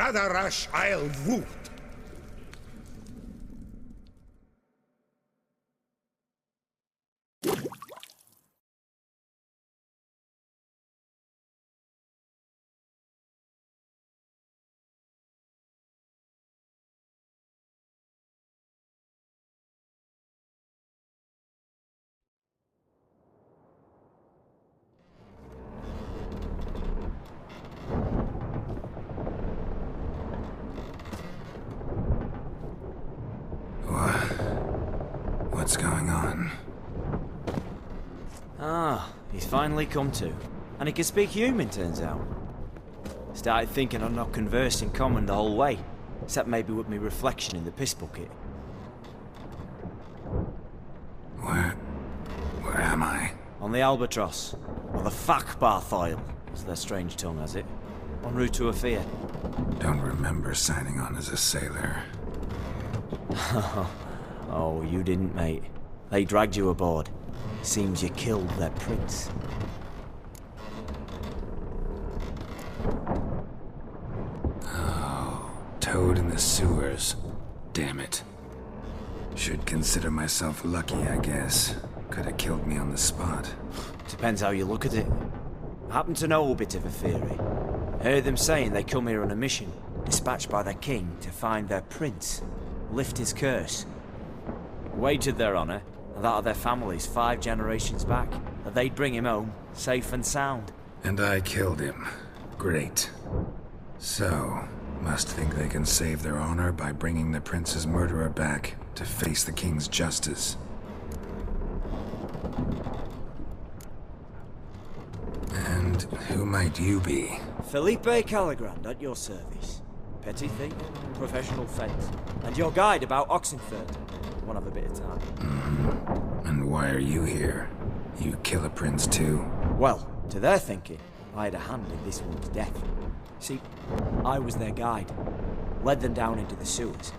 Gadarash I'll Vut. What's going on? Ah, he's finally come to. And he can speak human, turns out. Started thinking I'd not conversed in common the whole way, except maybe with me reflection in the piss bucket. Where am I? On the Albatross, or the Fakbarthoil, as their strange tongue has it, en route to Afir. Don't remember signing on as a sailor. Oh, you didn't, mate. They dragged you aboard. Seems you killed their prince. Oh, Toad in the sewers. Damn it. Should consider myself lucky, I guess. Could have killed me on the spot. Depends how you look at it. I happen to know a bit of a theory. Heard them saying they come here on a mission, dispatched by their king to find their prince, lift his curse. Wagered their honor, and that of their families 5 generations back, that they'd bring him home, safe and sound. And I killed him. Great. So, must think they can save their honor by bringing the prince's murderer back to face the king's justice. And who might you be? Felipe Caligrand at your service. Petty thief, professional fence, and your guide about Oxenfurt. Won't have a bit of time. And why are you here? You kill a prince too? Well, to their thinking, I had a hand in this one's death. See, I was their guide. Led them down into the sewers.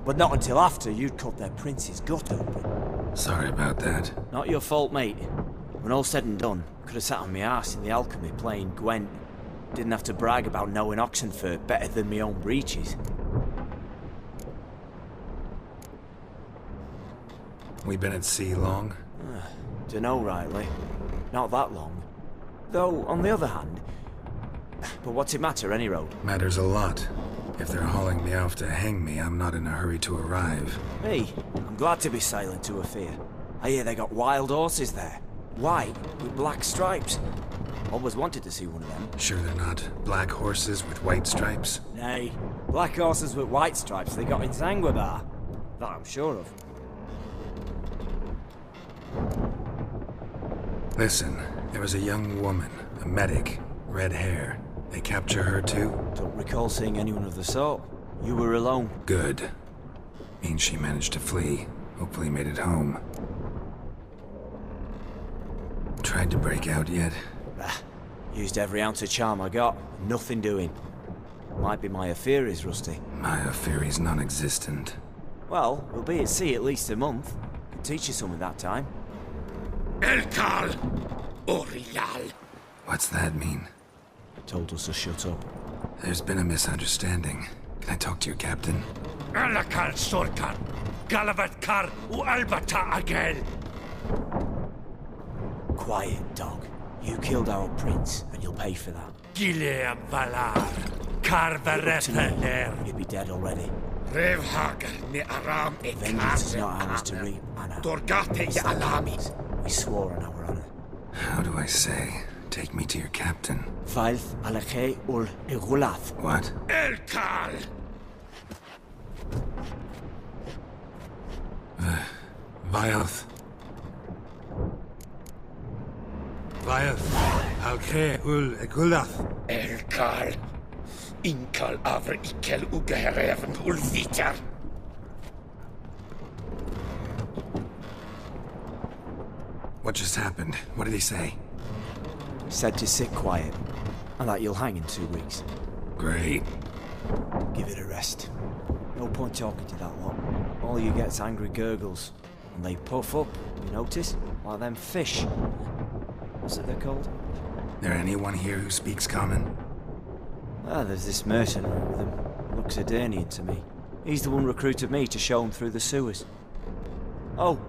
But not until after you'd cut their prince's gut open. Sorry about that. Not your fault, mate. When all said and done, could have sat on my arse in the alchemy playing Gwent. Didn't have to brag about knowing Oxenfurt better than my own breeches. We been at sea long? Dunno rightly. Not that long. Though, on the other hand... But what's it matter, any road? Matters a lot. If they're hauling me off to hang me, I'm not in a hurry to arrive. Me? I'm glad to be sailing to Afir. I hear they got wild horses there. White, with black stripes. Always wanted to see one of them. Sure they're not black horses with white stripes? Nay, black horses with white stripes they got in Zanguebar. That I'm sure of. Listen, there was a young woman, a medic, red hair. They capture her too? Don't recall seeing anyone of the sort. You were alone. Good. Means she managed to flee. Hopefully made it home. Tried to break out yet? Used every ounce of charm I got. Nothing doing. Might be my Afiri's rusty. My Afiri's non-existent. Well, we'll be at sea at least a month. Could teach you something that time. Elkal Orial. What's that mean? Told us to shut up. There's been a misunderstanding. Can I talk to your captain? Alakal Sorkan. Galavat Kar U Albata Agel. Quiet, dog. You killed our prince, and you'll pay for that. Gileam Valar. Karvarethaler. You'd be dead already. Revhagar ni Aram e Vengeance is not ours to reap, Anna. Dorgate ya Alamis. We swore on our honor. How do I say? Take me to your captain. Vailth Alakhe ul Igulath. What? Elkal. Vioth. Alkhe ul Egulath. Elkal. Inkal Avr Ikel Ugehereven Ulvitar. What just happened? What did he say? Said to sit quiet, and that you'll hang in 2 weeks. Great. Give it a rest. No point talking to that lot. All you get's angry gurgles. And they puff up, you notice? Like them fish. What's it they're called? There anyone here who speaks common? Ah, there's this mercenary with him. Looks Aedirnian to me. He's the one recruited me to show him through the sewers. Oh,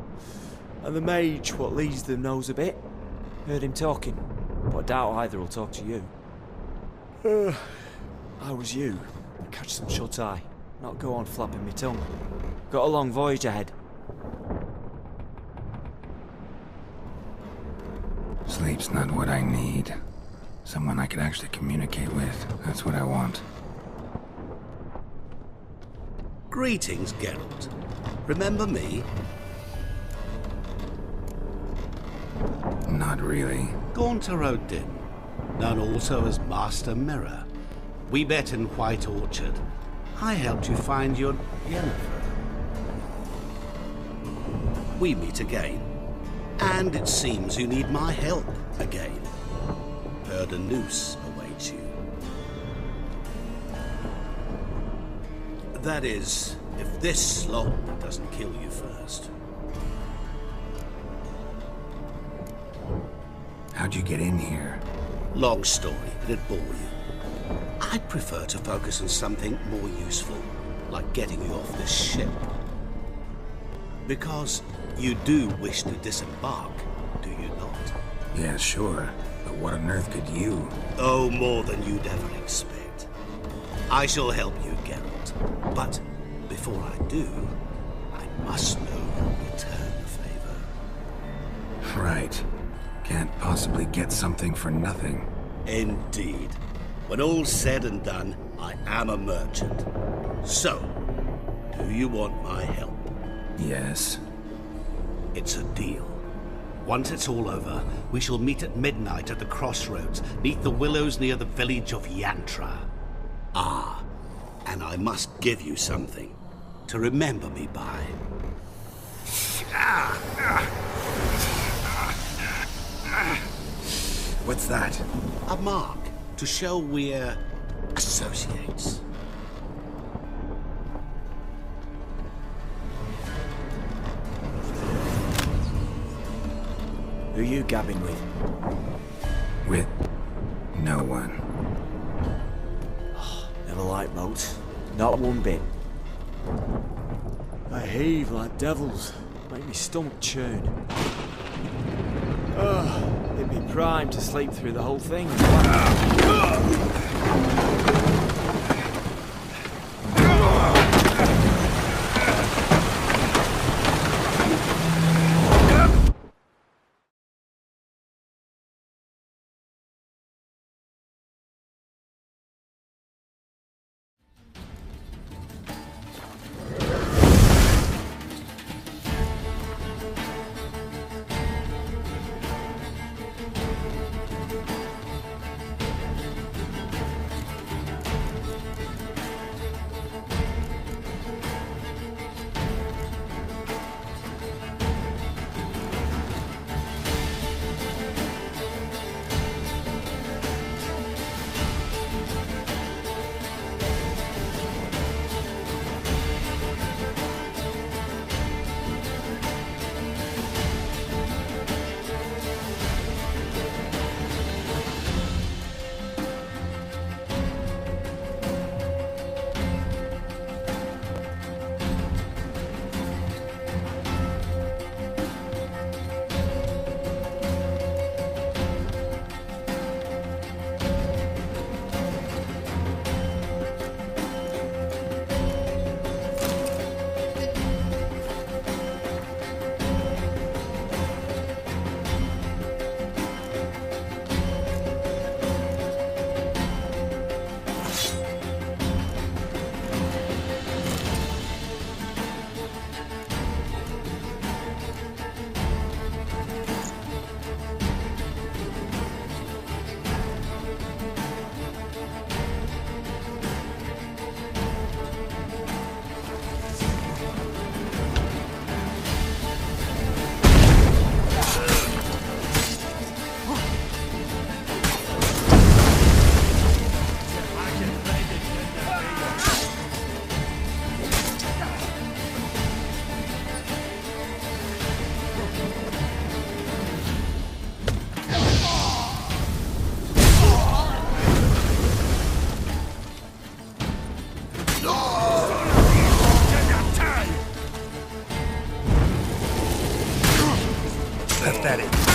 and the mage what leads them knows a bit. Heard him talking, but I doubt either will talk to you. I was you. Catch some shut-eye. Not go on flapping me tongue. Got a long voyage ahead. Sleep's not what I need. Someone I could actually communicate with. That's what I want. Greetings, Geralt. Remember me? Not really. Gaunter O'Din, known also as Master Mirror. We met in White Orchard. I helped you find your Yennefer. We meet again. And it seems you need my help again. Heard a noose awaits you. That is, if this slop doesn't kill you first. How'd you get in here? Long story, it'd bore you. I'd prefer to focus on something more useful, like getting you off this ship. Because you do wish to disembark, do you not? Yeah, sure. But what on earth could you? Oh, more than you'd ever expect. I shall help you, Geralt. But before I do, I must know you'll return the favor. Right. Can't possibly get something for nothing. Indeed. When all's said and done, I am a merchant. So, do you want my help? Yes. It's a deal. Once it's all over, we shall meet at midnight at the crossroads, neath the willows near the village of Yantra. Ah, and I must give you something to remember me by. What's that? A mark to show we're associates. Who you gabbing with? With no one. Never liked boats. Not one bit. They heave like devils. Make me stomach churn. They'd be primed to sleep through the whole thing. Pathetic.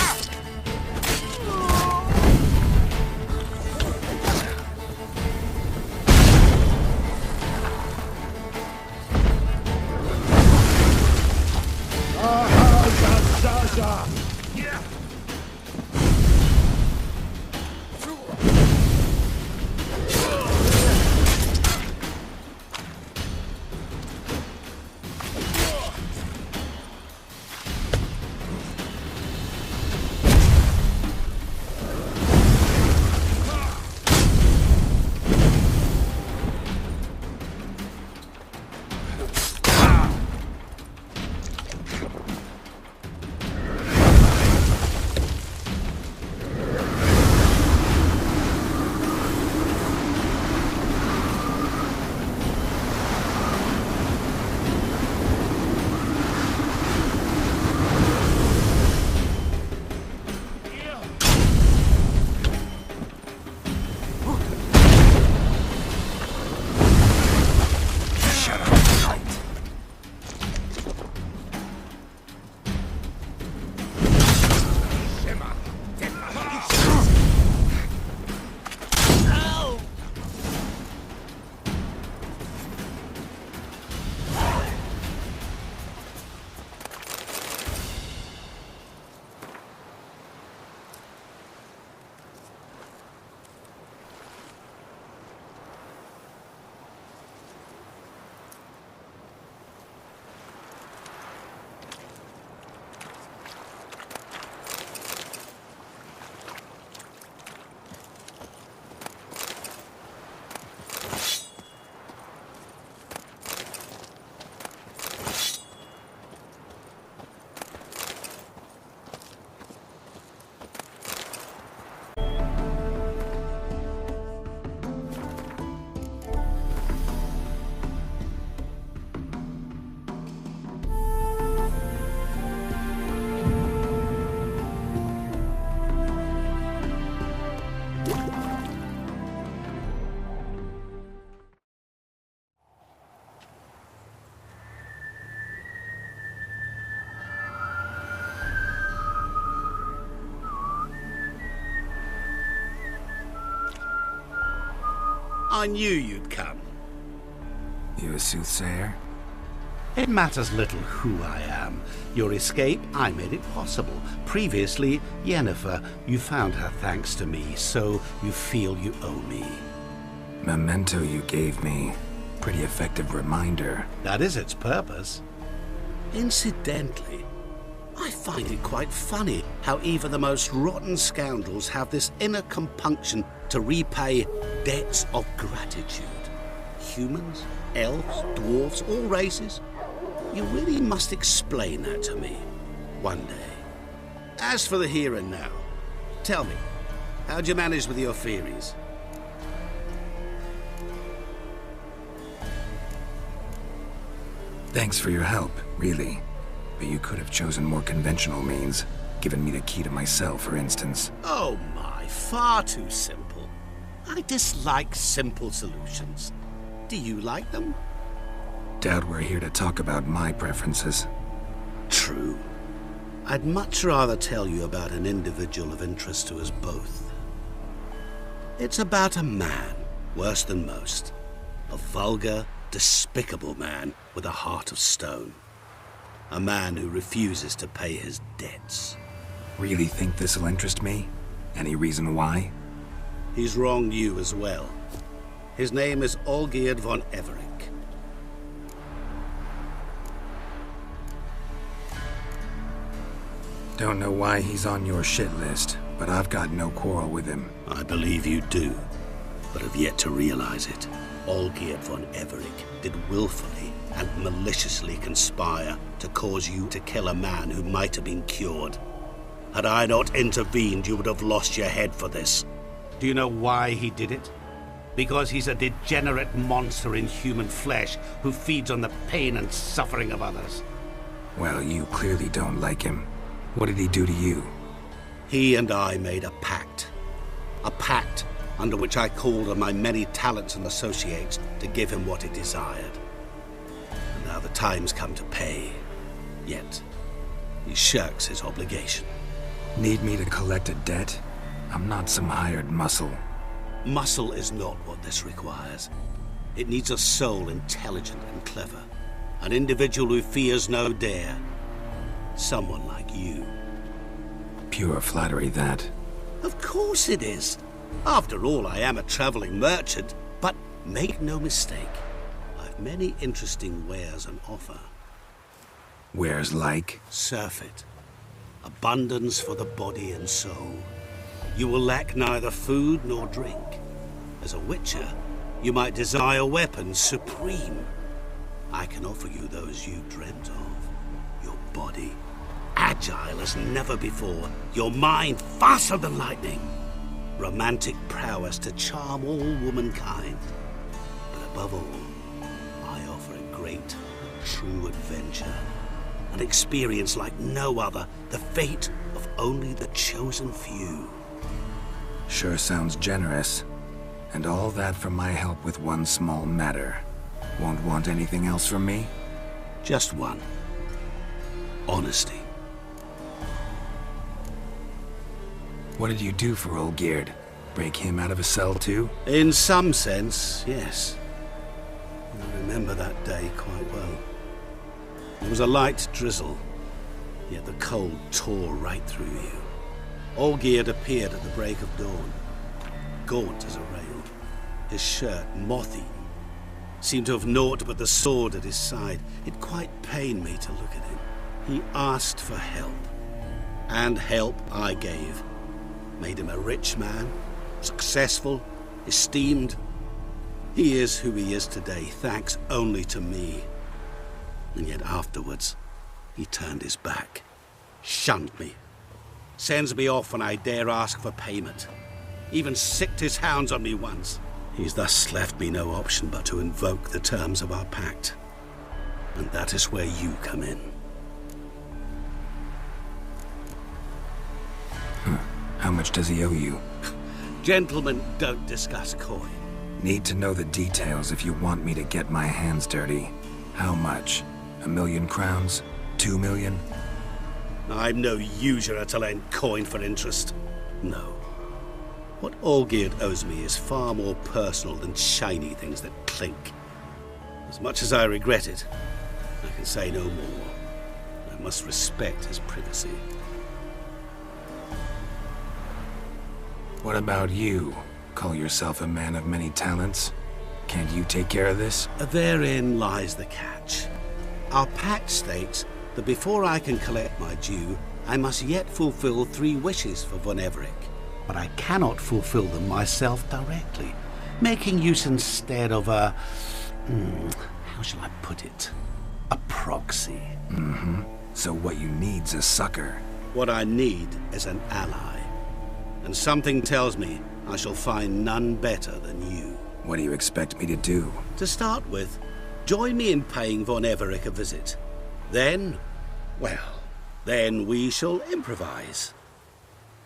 I knew you'd come. You a soothsayer? It matters little who I am. Your escape, I made it possible. Previously, Yennefer, you found her thanks to me, so you feel you owe me. Memento you gave me. Pretty effective reminder. That is its purpose. Incidentally, I find it quite funny how even the most rotten scoundrels have this inner compunction to repay debts of gratitude. Humans, elves, dwarves, all races. You really must explain that to me one day. As for the here and now, tell me, how'd you manage with your theories? Thanks for your help, really. But you could have chosen more conventional means. Given me the key to my cell, for instance. Oh my, far too simple. I dislike simple solutions. Do you like them? Doubt we're here to talk about my preferences. True. I'd much rather tell you about an individual of interest to us both. It's about a man, worse than most. A vulgar, despicable man with a heart of stone. A man who refuses to pay his debts. Really think this'll interest me? Any reason why? He's wronged you as well. His name is Olgierd von Everec. Don't know why he's on your shit list, but I've got no quarrel with him. I believe you do, but have yet to realize it. Olgierd von Everec did willfully and maliciously conspire to cause you to kill a man who might have been cured. Had I not intervened, you would have lost your head for this. Do you know why he did it? Because he's a degenerate monster in human flesh who feeds on the pain and suffering of others. Well, you clearly don't like him. What did he do to you? He and I made a pact. A pact under which I called on my many talents and associates to give him what he desired. And now the time's come to pay. Yet, he shirks his obligation. Need me to collect a debt? I'm not some hired muscle. Muscle is not what this requires. It needs a soul intelligent and clever. An individual who fears no dare. Someone like you. Pure flattery, that. Of course it is. After all, I am a traveling merchant. But make no mistake, I've many interesting wares on offer. Wares like? Surfeit. Abundance for the body and soul. You will lack neither food nor drink. As a witcher, you might desire weapons supreme. I can offer you those you dreamt of. Your body, agile as never before. Your mind, faster than lightning. Romantic prowess to charm all womankind. But above all, I offer a great, true adventure. An experience like no other, the fate of only the chosen few. Sure sounds generous. And all that for my help with one small matter. Won't want anything else from me? Just one. Honesty. What did you do for Olgierd? Break him out of a cell too? In some sense, yes. I remember that day quite well. There was a light drizzle, yet the cold tore right through you. Olgierd appeared at the break of dawn, gaunt as a rail, his shirt moth-eaten. Seemed to have naught but the sword at his side. It quite pained me to look at him. He asked for help, and help I gave. Made him a rich man, successful, esteemed. He is who he is today, thanks only to me. And yet afterwards, he turned his back, shunned me, sends me off when I dare ask for payment. Even sicked his hounds on me once. He's thus left me no option but to invoke the terms of our pact. And that is where you come in. How much does he owe you? Gentlemen don't discuss coin. Need to know the details if you want me to get my hands dirty. How much? 1,000,000 crowns? 2 million? I'm no usurer to lend coin for interest. No. What Olgierd owes me is far more personal than shiny things that clink. As much as I regret it, I can say no more. I must respect his privacy. What about you? Call yourself a man of many talents? Can't you take care of this? Therein lies the catch. Our pact states that before I can collect my due, I must yet fulfill 3 wishes for Von Everec. But I cannot fulfill them myself directly, making use instead of a... how shall I put it? A proxy. So what you need's a sucker. What I need is an ally. And something tells me I shall find none better than you. What do you expect me to do? To start with, join me in paying Von Everec a visit. Then, well, then we shall improvise.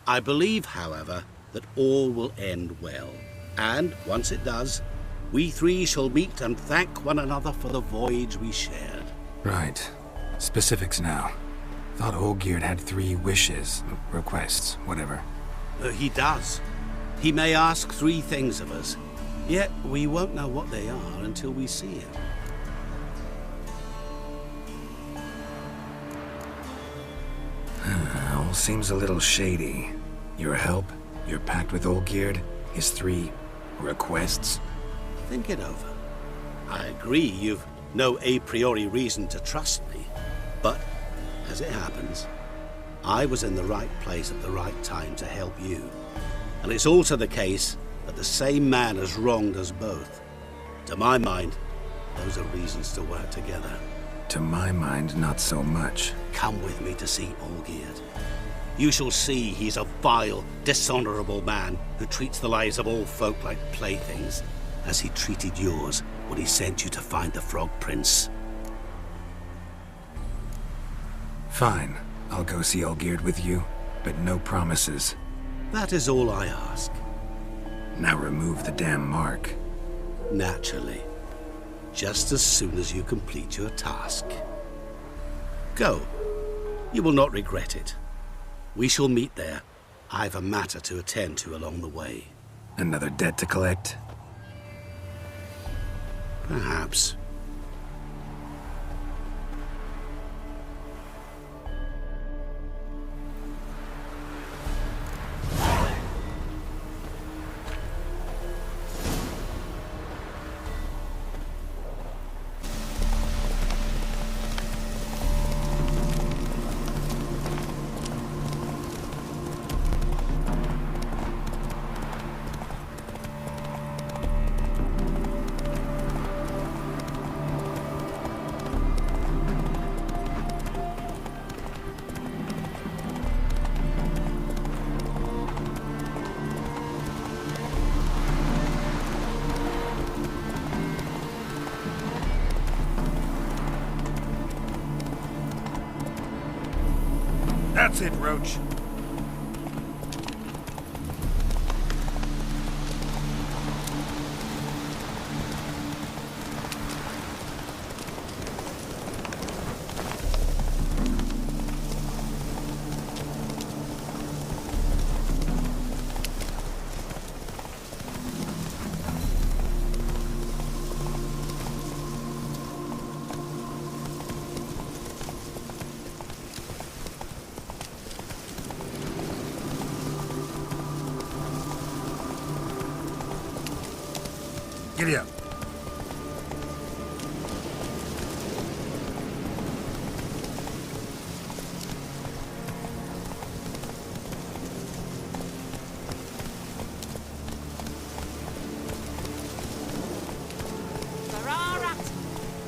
I believe, however, that all will end well. And once it does, we 3 shall meet and thank one another for the voyage we shared. Right. Specifics now. Thought Olgierd had 3 wishes, requests, whatever. He does. He may ask 3 things of us, yet we won't know what they are until we see him. All seems a little shady. Your help, your pact with Olgierd, his 3 requests. Think it over. I agree you've no a priori reason to trust me, but as it happens, I was in the right place at the right time to help you. And it's also the case that the same man has wronged us both. To my mind, those are reasons to work together. To my mind, not so much. Come with me to see Olgierd. You shall see he's a vile, dishonorable man who treats the lives of all folk like playthings, as he treated yours when he sent you to find the Frog Prince. Fine. I'll go see Olgierd with you, but no promises. That is all I ask. Now remove the damn mark. Naturally. Just as soon as you complete your task. Go. You will not regret it. We shall meet there. I've a matter to attend to along the way. Another debt to collect? Perhaps. That's it, Roach. Giddy up.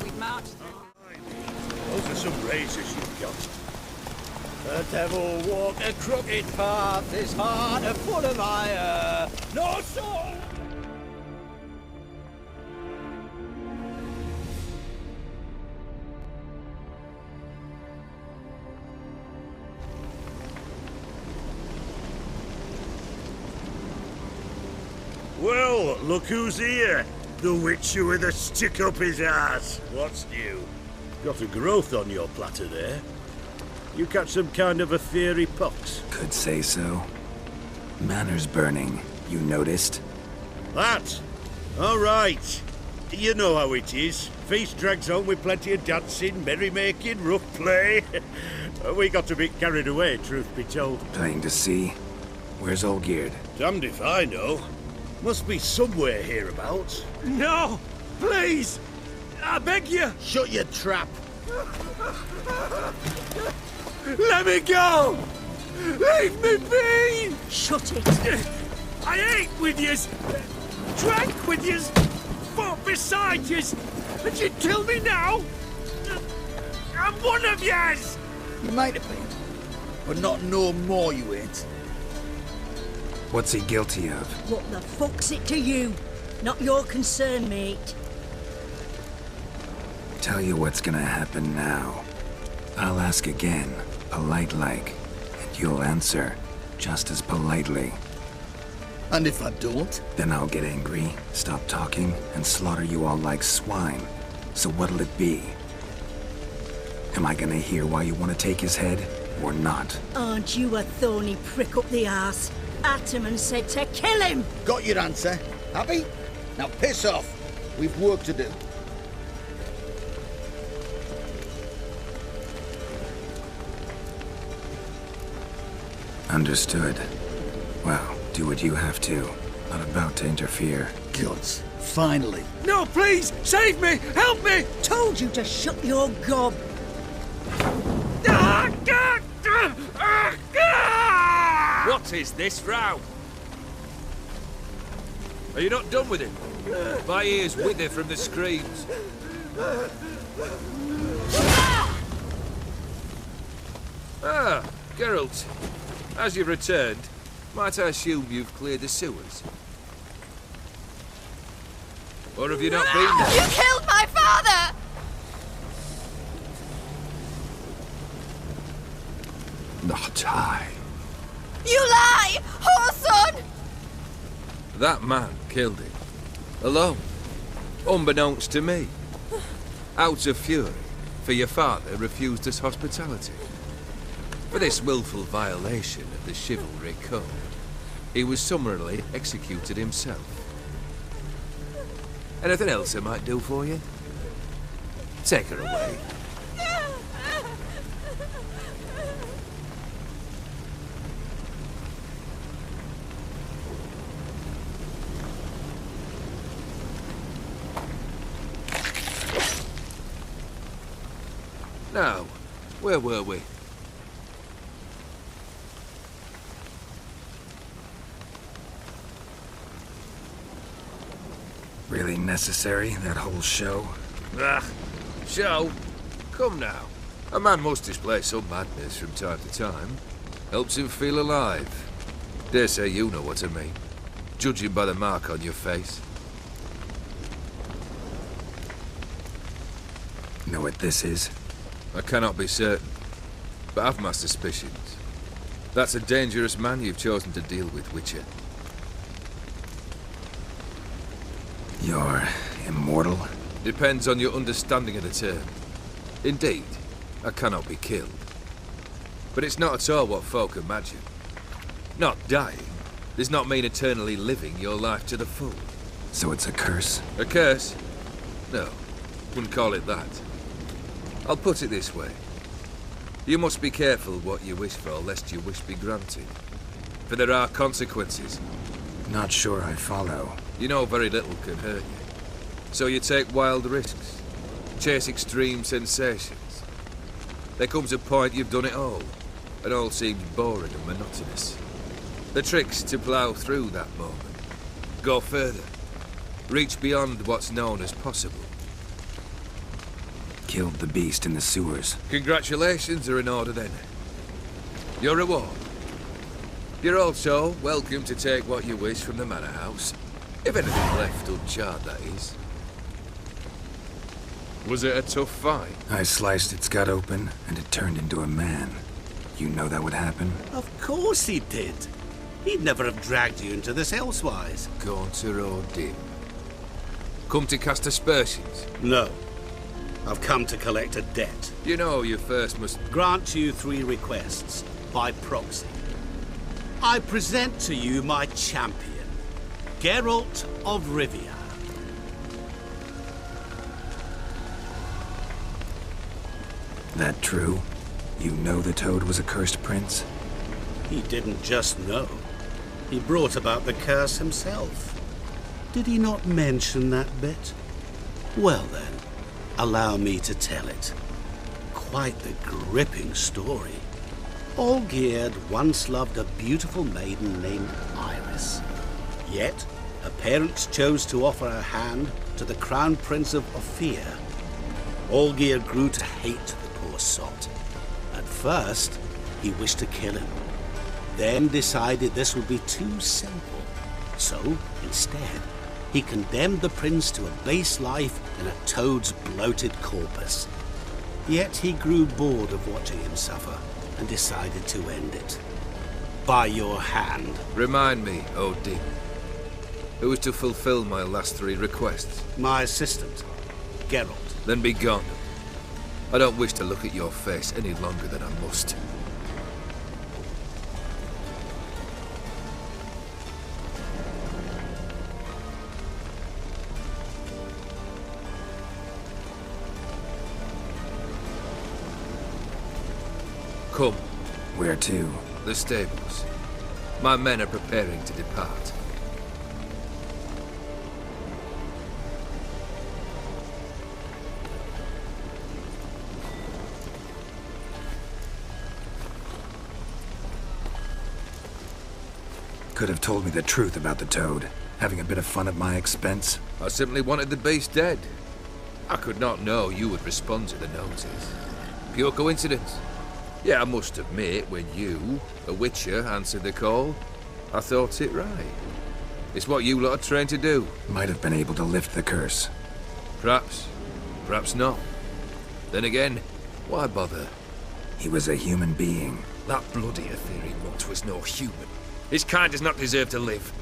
We've marched. Those are some razors you've got. The devil walk a crooked path, his heart a full of ire. No soul! Well, look who's here. The Witcher with a stick up his ass. What's new? Got a growth on your platter there. You catch some kind of a fiery pox? Could say so. Manor's burning. You noticed? That? All right. You know how it is. Feast drags on with plenty of dancing, merrymaking, rough play. We got a bit carried away, truth be told. Playing to see? Where's Olgierd? Damned if I know. Must be somewhere hereabouts. No! Please! I beg you! Shut your trap. Let me go! Leave me be! Shut it! I ate with yous! Drank with yous! Fought beside yous! And you kill me now? I'm one of yous! You might have been, but not no more you ain't. What's he guilty of? What the fuck's it to you? Not your concern, mate. Tell you what's gonna happen now. I'll ask again, polite-like, and you'll answer, just as politely. And if I don't? Then I'll get angry, stop talking, and slaughter you all like swine. So what'll it be? Am I gonna hear why you want to take his head, or not? Aren't you a thorny prick up the arse? Ataman said to kill him! Got your answer. Happy? Now piss off. We've work to do. Understood. Well, do what you have to. Not about to interfere. Gods. Finally. No, please! Save me! Help me! Told you to shut your gob! What is this row? Are you not done with him? My ears wither from the screams. Ah, Geralt. As you've returned, might I assume you've cleared the sewers? Or have you not been there? You killed my father! Not I. You lie! Whoreson! That man killed him. Alone. Unbeknownst to me. Out of fury, for your father refused us hospitality. For this willful violation of the chivalry code, he was summarily executed himself. Anything else I might do for you? Take her away. Now, where were we? Really necessary, that whole show? Ah, show? Come now. A man must display some madness from time to time. Helps him feel alive. Dare say you know what I mean. Judging by the mark on your face. Know what this is? I cannot be certain, but I've my suspicions. That's a dangerous man you've chosen to deal with, Witcher. You're immortal? Depends on your understanding of the term. Indeed, I cannot be killed. But it's not at all what folk imagine. Not dying does not mean eternally living your life to the full. So it's a curse? A curse? No, wouldn't call it that. I'll put it this way. You must be careful what you wish for, lest your wish be granted. For there are consequences. Not sure I follow. You know very little can hurt you. So you take wild risks. Chase extreme sensations. There comes a point you've done it all. And all seems boring and monotonous. The trick's to plough through that moment. Go further. Reach beyond what's known as possible. Killed the beast in the sewers. Congratulations are in order then. Your reward. You're also welcome to take what you wish from the manor house. If anything left uncharred, that is. Was it a tough fight? I sliced its gut open, and it turned into a man. You know that would happen? Of course he did. He'd never have dragged you into this elsewise. Gaunter or Dim? Come to cast aspersions? No. I've come to collect a debt. You know you first must... Grant you 3 requests, by proxy. I present to you my champion, Geralt of Rivia. That true? You know the Toad was a cursed prince? He didn't just know. He brought about the curse himself. Did he not mention that bit? Well then, allow me to tell it. Quite the gripping story. Olgierd once loved a beautiful maiden named Iris. Yet, her parents chose to offer her hand to the Crown Prince of Ophir. Olgierd grew to hate the poor sot. At first, he wished to kill him. Then decided this would be too simple. So, instead, he condemned the prince to a base life in a toad's bloated corpus. Yet he grew bored of watching him suffer and decided to end it. By your hand. Remind me, Odin. Who was to fulfill my last 3 requests? My assistant, Geralt. Then be gone. I don't wish to look at your face any longer than I must. Come. Where to? The stables. My men are preparing to depart. Could have told me the truth about the Toad, having a bit of fun at my expense. I simply wanted the beast dead. I could not know you would respond to the notice. Pure coincidence. Yeah, I must admit, when you, a Witcher, answered the call, I thought it right. It's what you lot are trained to do. Might have been able to lift the curse. Perhaps. Perhaps not. Then again, why bother? He was a human being. That bloody Aetherian mutt was no human. His kind does not deserve to live.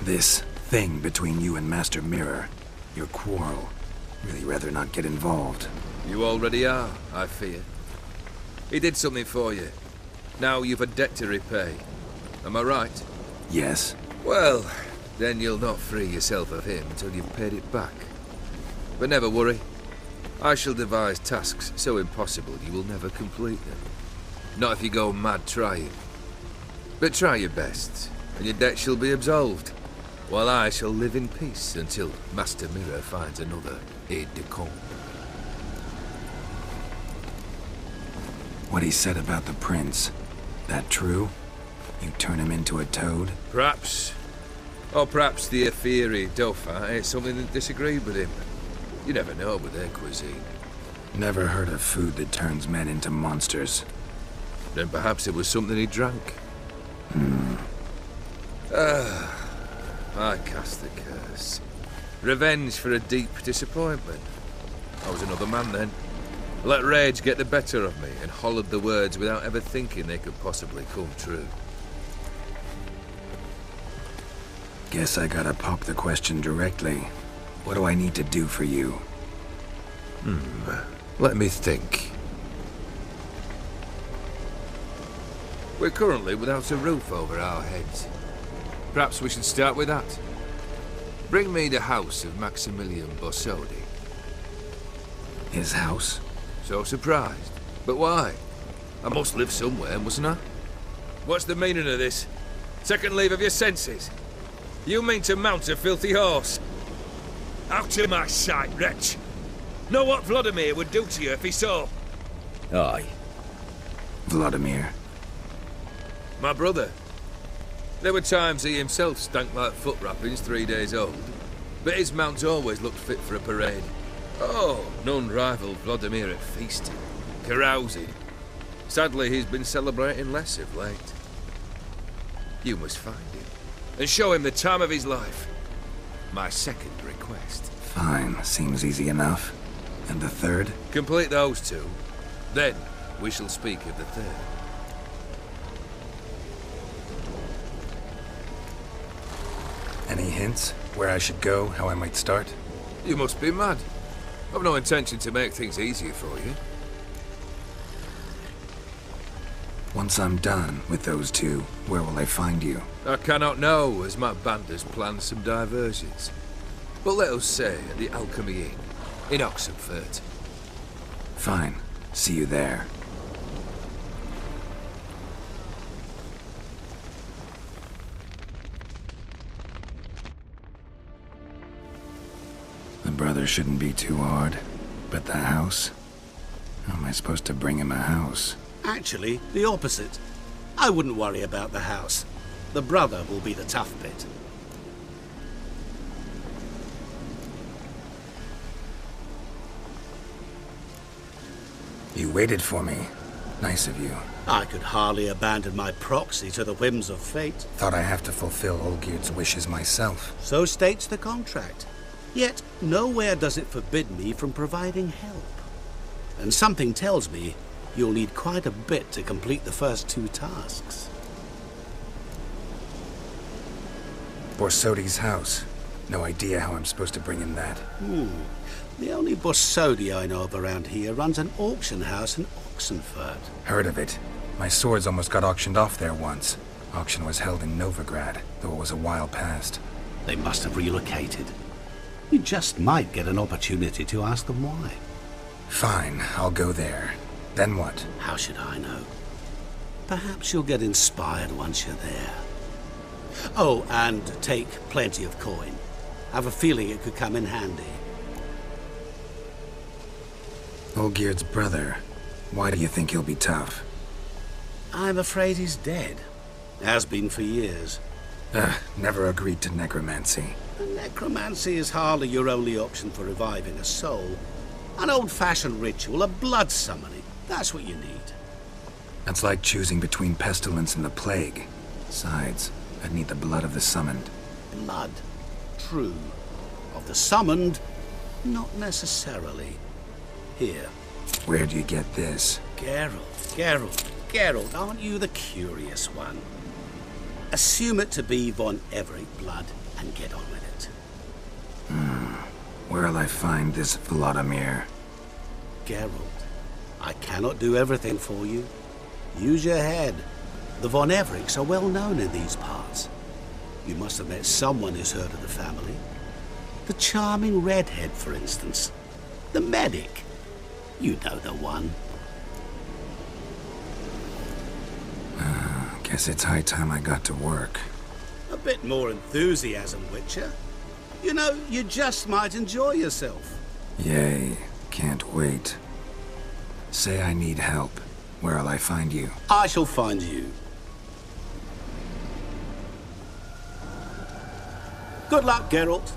This thing between you and Master Mirror, your quarrel, really rather not get involved. You already are, I fear. He did something for you. Now you've a debt to repay. Am I right? Yes. Well, then you'll not free yourself of him until you've paid it back. But never worry. I shall devise tasks so impossible you will never complete them. Not if you go mad trying. But try your best, and your debt shall be absolved, while I shall live in peace until Master Mirror finds another aide-de-camp. What he said about the prince, that true? You turn him into a toad? Perhaps. Or perhaps the Aetheri Dauphin ate something that disagreed with him. You never know with their cuisine. Never heard of food that turns men into monsters. Then perhaps it was something he drank. I cast the curse. Revenge for a deep disappointment. I was another man then. Let rage get the better of me and hollered the words without ever thinking they could possibly come true. Guess I gotta pop the question directly. What do I need to do for you? Let me think. We're currently without a roof over our heads. Perhaps we should start with that. Bring me the house of Maximilian Borsodi. His house? So surprised. But why? I must live somewhere, mustn't I? What's the meaning of this? Second leave of your senses? You mean to mount a filthy horse? Out of my sight, wretch! Know what Vladimir would do to you if he saw? Aye. Vladimir. My brother. There were times he himself stank like foot wrappings 3 days old, but his mount always looked fit for a parade. Oh, none rivaled Vladimir at feasting, carousing. Sadly, he's been celebrating less of late. You must find him, and show him the time of his life. My second request. Fine, seems easy enough. And the third? Complete those two, then we shall speak of the third. Any hints? Where I should go, how I might start? You must be mad. I've no intention to make things easier for you. Once I'm done with those two, where will I find you? I cannot know, as my band has planned some diversions. But let us say at the Alchemy Inn, in Oxenfurt. Fine. See you there. The brother shouldn't be too hard. But the house? How am I supposed to bring him a house? Actually, the opposite. I wouldn't worry about the house. The brother will be the tough bit. You waited for me. Nice of you. I could hardly abandon my proxy to the whims of fate. Thought I have to fulfill Olgierd's wishes myself. So states the contract. Yet, nowhere does it forbid me from providing help. And something tells me you'll need quite a bit to complete the first two tasks. Borsodi's house. No idea how I'm supposed to bring him that. The only Borsodi I know of around here runs an auction house in Oxenfurt. Heard of it. My swords almost got auctioned off there once. Auction was held in Novigrad, though it was a while past. They must have relocated. You just might get an opportunity to ask them why. Fine, I'll go there. Then what? How should I know? Perhaps you'll get inspired once you're there. Oh, and take plenty of coin. Have a feeling it could come in handy. Olgierd's brother. Why do you think he'll be tough? I'm afraid he's dead. Has been for years. Never agreed to necromancy. Necromancy is hardly your only option for reviving a soul. An old-fashioned ritual, a blood summoning. That's what you need. That's like choosing between pestilence and the plague. Besides, I'd need the blood of the summoned. Blood. True. Of the summoned, not necessarily. Here. Where do you get this? Geralt, aren't you the curious one? Assume it to be von Everett blood and get on with it. Where'll I find this Vladimir? Geralt, I cannot do everything for you. Use your head. The Von Evericks are well known in these parts. You must have met someone who's heard of the family. The charming redhead, for instance. The medic. You know the one. Guess it's high time I got to work. A bit more enthusiasm, Witcher. You know, you just might enjoy yourself. Yay, can't wait. Say I need help. Where'll I find you? I shall find you. Good luck, Geralt.